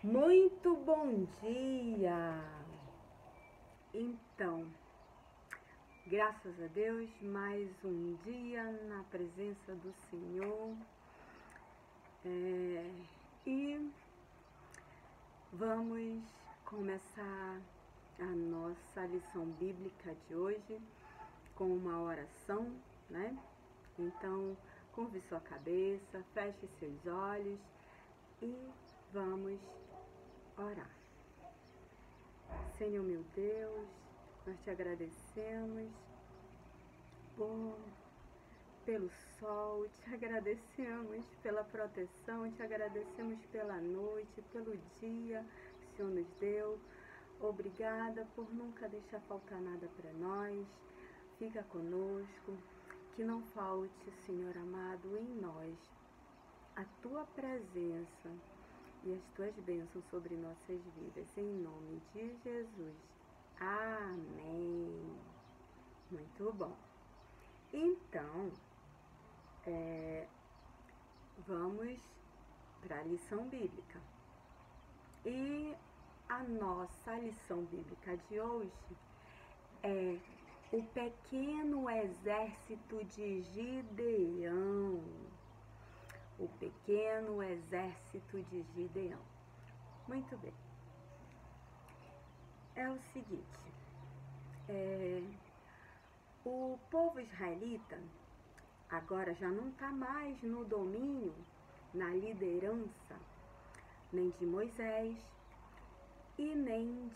Muito bom dia! Então, graças a Deus, mais um dia na presença do Senhor. E vamos começar a nossa lição bíblica de hoje com uma oração, né? Então, curve sua cabeça, feche seus olhos e vamos orar. Senhor meu Deus, nós te agradecemos pelo sol, te agradecemos pela proteção, te agradecemos pela noite, pelo dia que o Senhor nos deu. Obrigada por nunca deixar faltar nada para nós. Fica conosco, que não falte, Senhor amado, em nós a tua presença e as tuas bênçãos sobre nossas vidas, em nome de Jesus. Amém. Muito bom. Então, vamos para a lição bíblica. E a nossa lição bíblica de hoje é o pequeno exército de Gideão. O pequeno exército de Gideão. Muito bem. É o seguinte, o povo israelita agora já não está mais no domínio, na liderança, nem de Moisés e nem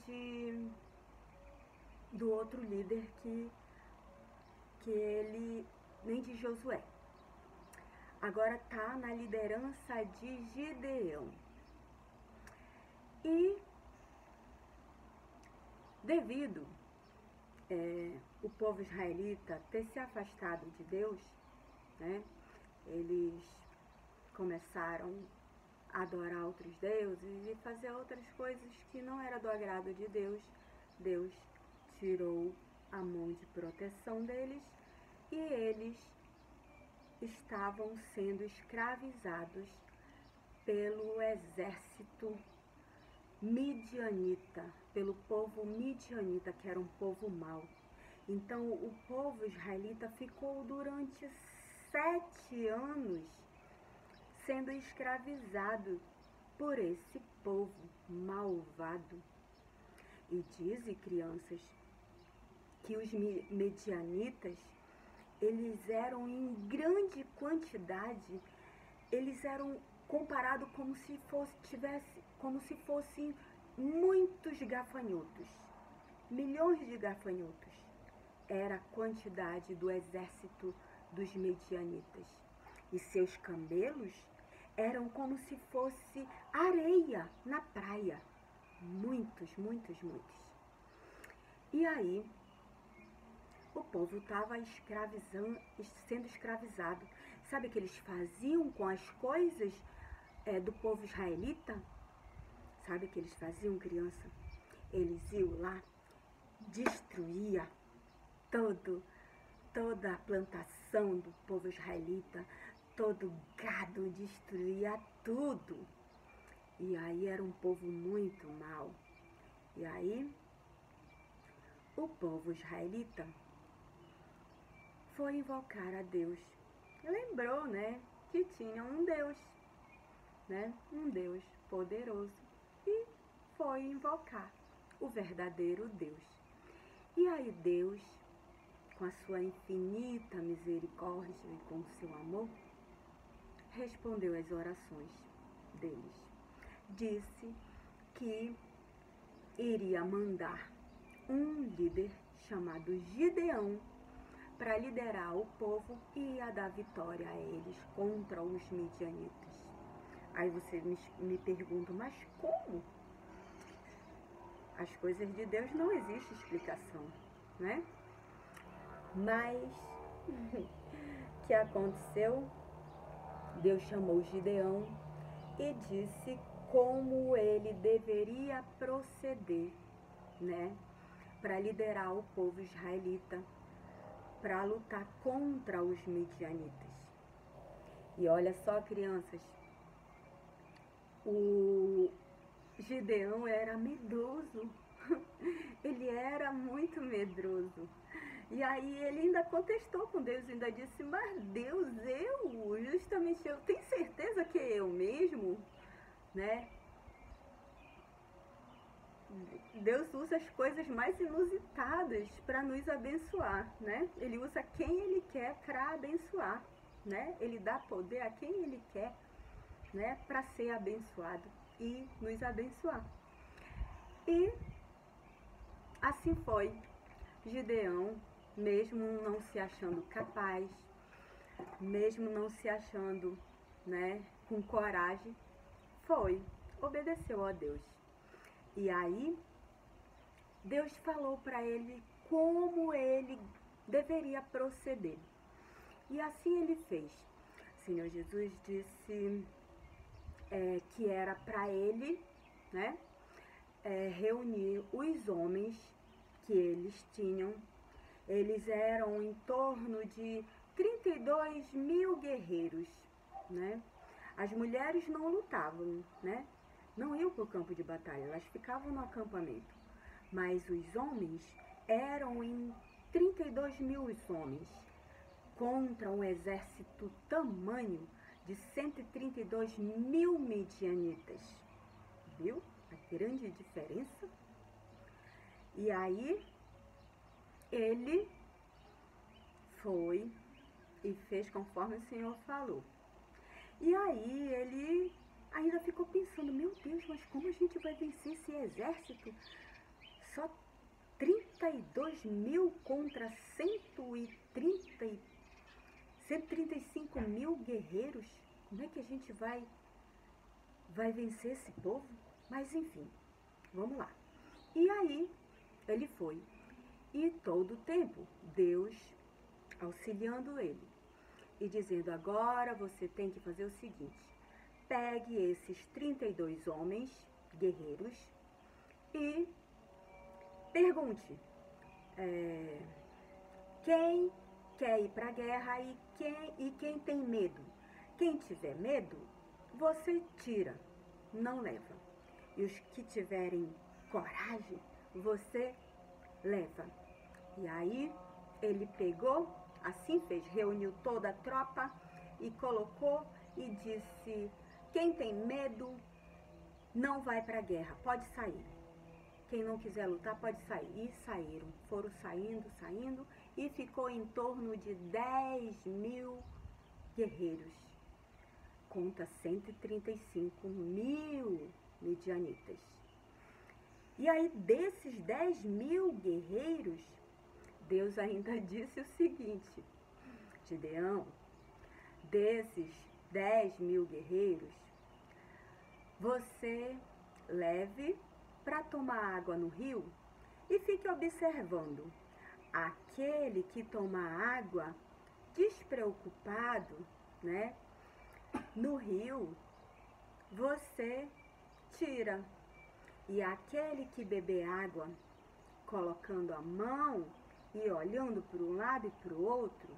do outro líder nem de Josué. Agora está na liderança de Gideão. E devido o povo israelita ter se afastado de Deus, né? Eles começaram a adorar outros deuses e fazer outras coisas que não era do agrado de Deus. Deus tirou a mão de proteção deles e eles estavam sendo escravizados pelo exército midianita, pelo povo midianita, que era um povo mau. Então o povo israelita ficou durante 7 anos sendo escravizado por esse povo malvado. E dizem, crianças, que os medianitas, eles eram em grande quantidade, eles eram comparados como se fossem muitos gafanhotos, milhões de gafanhotos. Era a quantidade do exército dos medianitas. E seus camelos eram como se fosse areia na praia. Muitos, muitos, muitos. E aí, o povo estava sendo escravizado. Sabe o que eles faziam com as coisas do povo israelita? Sabe o que eles faziam, criança? Eles iam lá, destruía toda a plantação do povo israelita, todo o gado, destruía tudo. E aí era um povo muito mau. E aí o povo israelita foi invocar a Deus. Lembrou, né, que tinha um Deus, né, um Deus poderoso. E foi invocar o verdadeiro Deus. E aí Deus, com a sua infinita misericórdia e com o seu amor, respondeu às orações deles. Disse que iria mandar um líder chamado Gideão para liderar o povo e ia dar vitória a eles contra os midianitas. Aí você me pergunta, mas como? As coisas de Deus não existe explicação, né? Mas o que aconteceu? Deus chamou Gideão e disse como ele deveria proceder, né, para liderar o povo israelita, para lutar contra os midianitas. E olha só, crianças, o Gideão era medroso. Ele era muito medroso. E aí ele ainda contestou com Deus, ainda disse, mas Deus, justamente eu, tem certeza que é eu mesmo? Né? Deus usa as coisas mais inusitadas para nos abençoar, né? Ele usa quem Ele quer para abençoar, né? Ele dá poder a quem Ele quer, né? Para ser abençoado e nos abençoar. E assim foi. Gideão, mesmo não se achando capaz, mesmo não se achando, né, com coragem, obedeceu a Deus. E aí, Deus falou para ele como ele deveria proceder. E assim ele fez. O Senhor Jesus disse que era para ele, né, reunir os homens que eles tinham. Eles eram em torno de 32 mil guerreiros, né? As mulheres não lutavam, né? Não iam para o campo de batalha, elas ficavam no acampamento. Mas os homens eram em 32 mil homens contra um exército tamanho de 132 mil midianitas. Viu a grande diferença? E aí ele foi e fez conforme o Senhor falou. E aí ele ainda ficou pensando, meu Deus, mas como a gente vai vencer esse exército? Só 32 mil contra 135 mil guerreiros? Como é que a gente vai vencer esse povo? Mas enfim, vamos lá. E aí ele foi. E todo o tempo, Deus auxiliando ele e dizendo, agora você tem que fazer o seguinte, pegue esses 32 homens guerreiros e pergunte quem quer ir para a guerra e quem tem medo. Quem tiver medo, você tira, não leva. E os que tiverem coragem, você leva. E aí ele pegou, assim fez, reuniu toda a tropa e colocou e disse, quem tem medo não vai para a guerra, pode sair. Quem não quiser lutar pode sair. E saíram, foram saindo e ficou em torno de 10 mil guerreiros contra 135 mil midianitas. E aí desses 10 mil guerreiros, Deus ainda disse o seguinte, Gideão, desses 10 mil guerreiros, você leve para tomar água no rio e fique observando. Aquele que toma água despreocupado, né, no rio, você tira. E aquele que beber água colocando a mão e olhando para um lado e para o outro,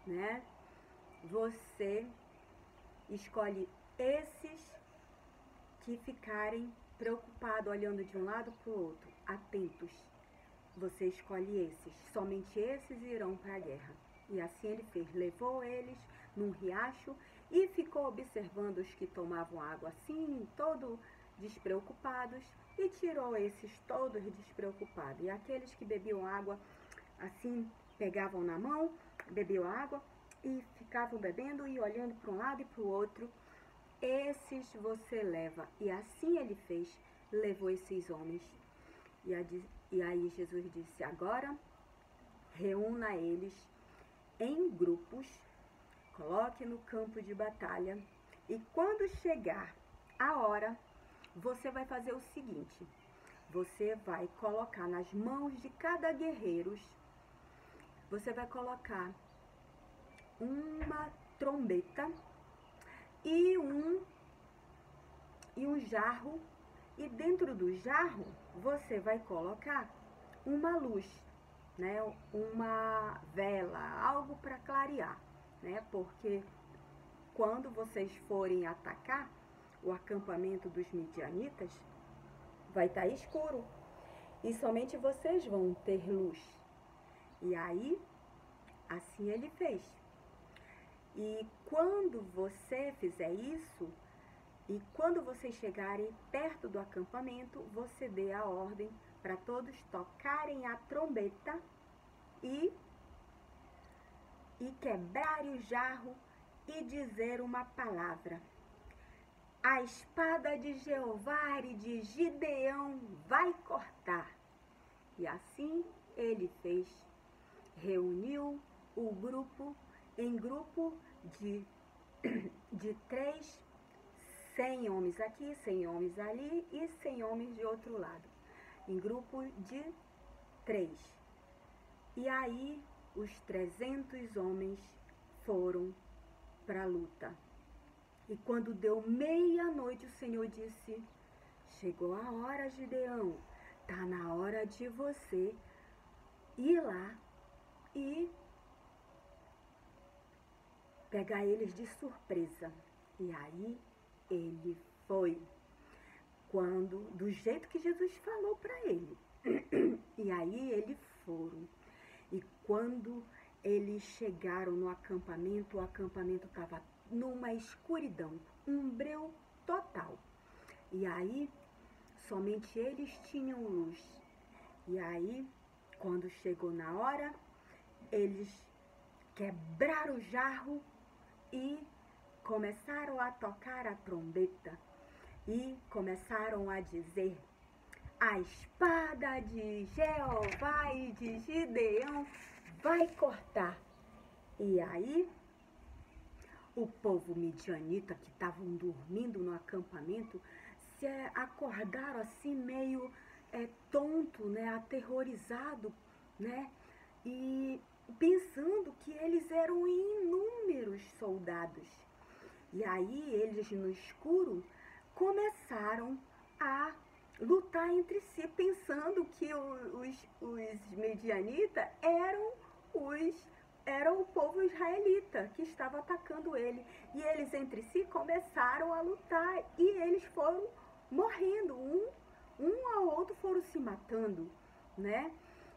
né, você escolhe esses que ficarem preocupados, olhando de um lado para o outro, atentos. Você escolhe esses, somente esses irão para a guerra. E assim ele fez, levou eles num riacho e ficou observando os que tomavam água assim, todo despreocupados, e tirou esses todos despreocupados. E aqueles que bebiam água assim, pegavam na mão, bebiam água e ficavam bebendo e olhando para um lado e para o outro, esses você leva. E assim ele fez, levou esses homens. E aí Jesus disse, agora reúna eles em grupos, coloque no campo de batalha, e quando chegar a hora, você vai fazer o seguinte, você vai colocar nas mãos de cada guerreiro, você vai colocar uma trombeta e um jarro, e dentro do jarro você vai colocar uma luz, né, uma vela, algo para clarear, né, porque quando vocês forem atacar o acampamento dos midianitas, vai estar escuro e somente vocês vão ter luz. E aí, assim ele fez. E quando você fizer isso, e quando vocês chegarem perto do acampamento, você dê a ordem para todos tocarem a trombeta e quebrarem o jarro e dizer uma palavra. A espada de Jeová e de Gideão vai cortar. E assim ele fez. Reuniu o grupo em grupo de 3, 100 homens aqui, 100 homens ali e 100 homens de outro lado. Em grupo de 3. E aí os 300 homens foram para a luta. E quando deu meia-noite, o Senhor disse: chegou a hora, Gideão, tá na hora de você ir lá e pegar eles de surpresa. E aí ele foi, do jeito que Jesus falou para ele. E aí eles foram. E quando eles chegaram no acampamento, o acampamento estava numa escuridão, um breu total. E aí, somente eles tinham luz. E aí, quando chegou na hora, eles quebraram o jarro e começaram a tocar a trombeta. E começaram a dizer: a espada de Jeová e de Gideão vai cortar. E aí, o povo midianita que estavam dormindo no acampamento se acordaram assim meio tonto, né, aterrorizado, né, e pensando que eles eram inúmeros soldados. E aí eles no escuro começaram a lutar entre si, pensando que os medianitas era o povo israelita que estava atacando ele. E eles entre si começaram a lutar e eles foram morrendo, um ao outro foram se matando, né?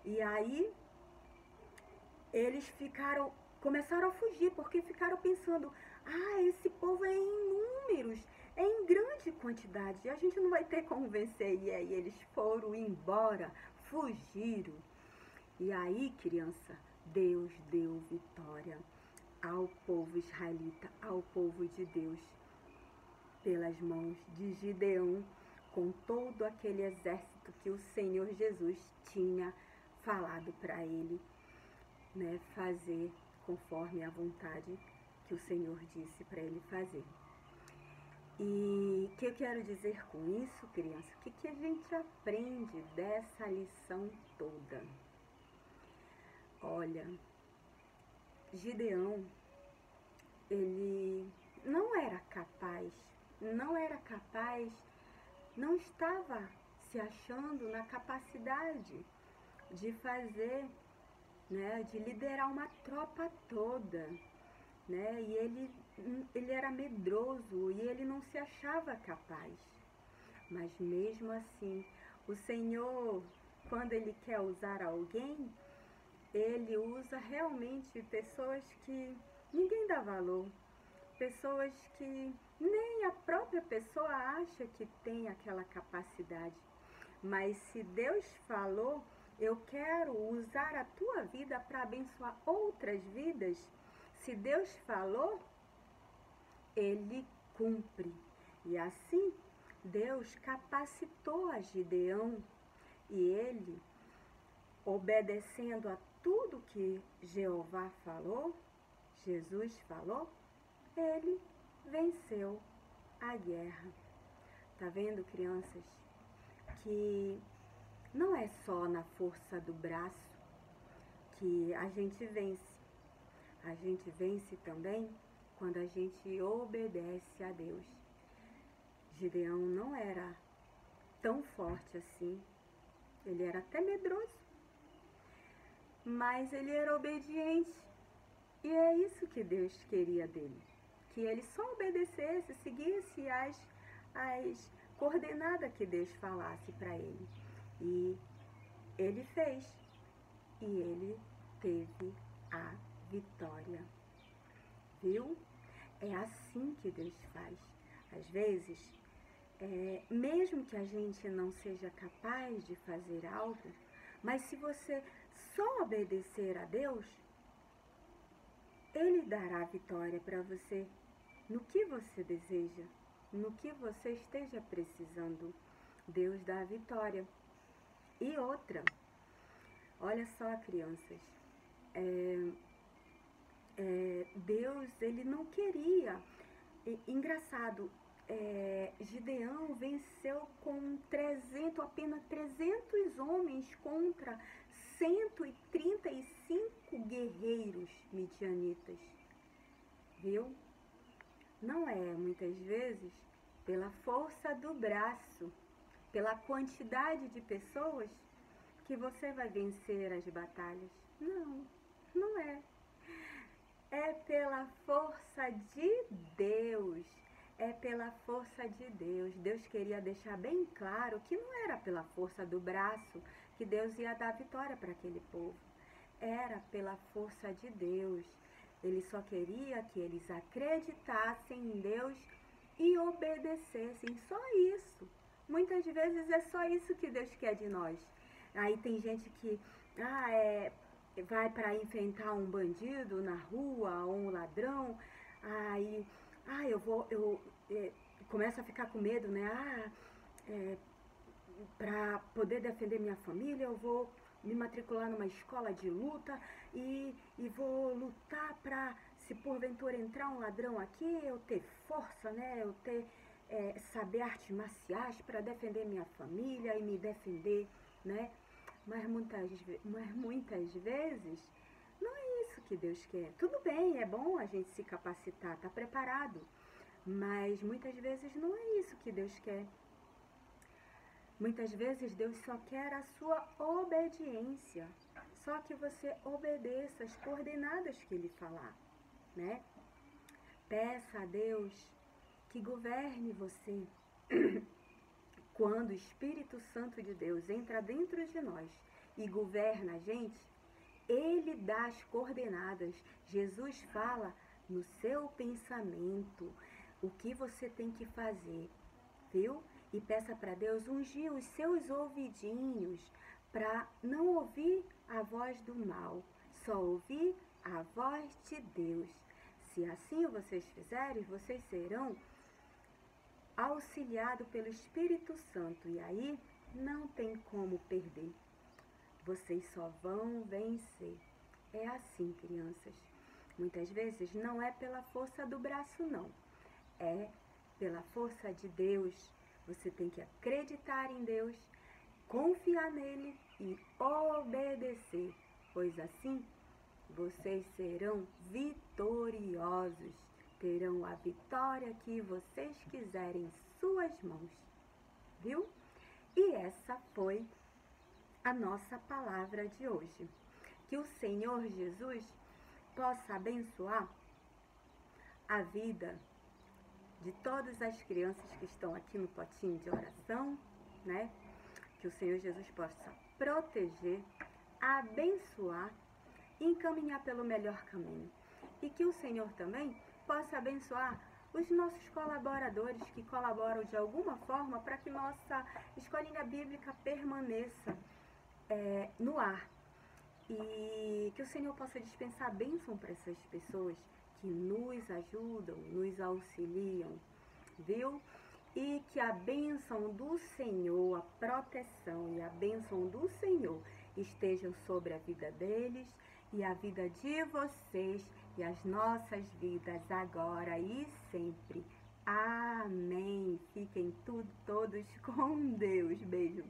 E aí eles começaram a fugir, porque ficaram pensando: ah, esse povo é em números, é em grande quantidade, a gente não vai ter como vencer. E aí eles foram embora, fugiram. E aí, criança, Deus deu vitória ao povo israelita, ao povo de Deus, pelas mãos de Gideão, com todo aquele exército que o Senhor Jesus tinha falado para ele, né, fazer conforme a vontade que o Senhor disse para ele fazer. E o que eu quero dizer com isso, criança? O que a gente aprende dessa lição toda? Olha, Gideão, ele não estava se achando na capacidade de fazer, né, de liderar uma tropa toda, né? E ele era medroso e ele não se achava capaz. Mas mesmo assim, o Senhor, quando ele quer usar alguém, ele usa realmente pessoas que ninguém dá valor, pessoas que nem a própria pessoa acha que tem aquela capacidade. Mas se Deus falou: eu quero usar a tua vida para abençoar outras vidas, se Deus falou, ele cumpre. E assim, Deus capacitou a Gideão e ele, obedecendo a tudo que Jeová falou, Jesus falou, ele venceu a guerra. Tá vendo, crianças? Que não é só na força do braço que a gente vence. A gente vence também quando a gente obedece a Deus. Gideão não era tão forte assim. Ele era até medroso, mas ele era obediente. E é isso que Deus queria dele. Que ele só obedecesse, seguisse as coordenada que Deus falasse para ele. E ele fez. E ele teve a vitória. Viu? É assim que Deus faz. Às vezes, mesmo que a gente não seja capaz de fazer algo, mas se você só obedecer a Deus, Ele dará a vitória para você no que você deseja, no que você esteja precisando. Deus dá a vitória. E outra, olha só, crianças, Deus, ele não queria. Engraçado, Gideão venceu com apenas 300 homens contra 135 guerreiros midianitas. Viu? Não é muitas vezes pela força do braço, pela quantidade de pessoas que você vai vencer as batalhas. Não, não é. É pela força de Deus. É pela força de Deus. Deus queria deixar bem claro que não era pela força do braço que Deus ia dar vitória para aquele povo. Era pela força de Deus. Ele só queria que eles acreditassem em Deus e obedecessem. Só isso. Muitas vezes é só isso que Deus quer de nós. Aí tem gente que vai para enfrentar um bandido na rua ou um ladrão, aí começa a ficar com medo, né? Para poder defender minha família, eu vou me matricular numa escola de luta e vou lutar para, se porventura entrar um ladrão aqui, eu ter força, né? Eu ter saber artes marciais para defender minha família e me defender, né? Mas muitas vezes não é isso que Deus quer. Tudo bem, é bom a gente se capacitar, estar preparado. Mas muitas vezes não é isso que Deus quer. Muitas vezes Deus só quer a sua obediência. Só que você obedeça as coordenadas que Ele falar, né? Peça a Deus que governe você. Quando o Espírito Santo de Deus entra dentro de nós e governa a gente, Ele dá as coordenadas. Jesus fala no seu pensamento o que você tem que fazer, viu? E peça para Deus ungir os seus ouvidinhos para não ouvir a voz do mal, só ouvir a voz de Deus. Se assim vocês fizerem, vocês serão auxiliado pelo Espírito Santo, e aí não tem como perder. Vocês só vão vencer. É assim, crianças. Muitas vezes não é pela força do braço, não. É pela força de Deus. Você tem que acreditar em Deus, confiar nele e obedecer, pois assim vocês serão vitoriosos. Terão a vitória que vocês quiserem em suas mãos, viu? E essa foi a nossa palavra de hoje. Que o Senhor Jesus possa abençoar a vida de todas as crianças que estão aqui no potinho de oração, né? Que o Senhor Jesus possa proteger, abençoar e encaminhar pelo melhor caminho. E que o Senhor também possa abençoar os nossos colaboradores que colaboram de alguma forma para que nossa escolinha bíblica permaneça no ar. E que o Senhor possa dispensar bênção para essas pessoas que nos ajudam, nos auxiliam, viu? E que a bênção do Senhor, a proteção e a bênção do Senhor estejam sobre a vida deles e a vida de vocês e as nossas vidas agora e sempre. Amém. Fiquem todos com Deus. Beijo.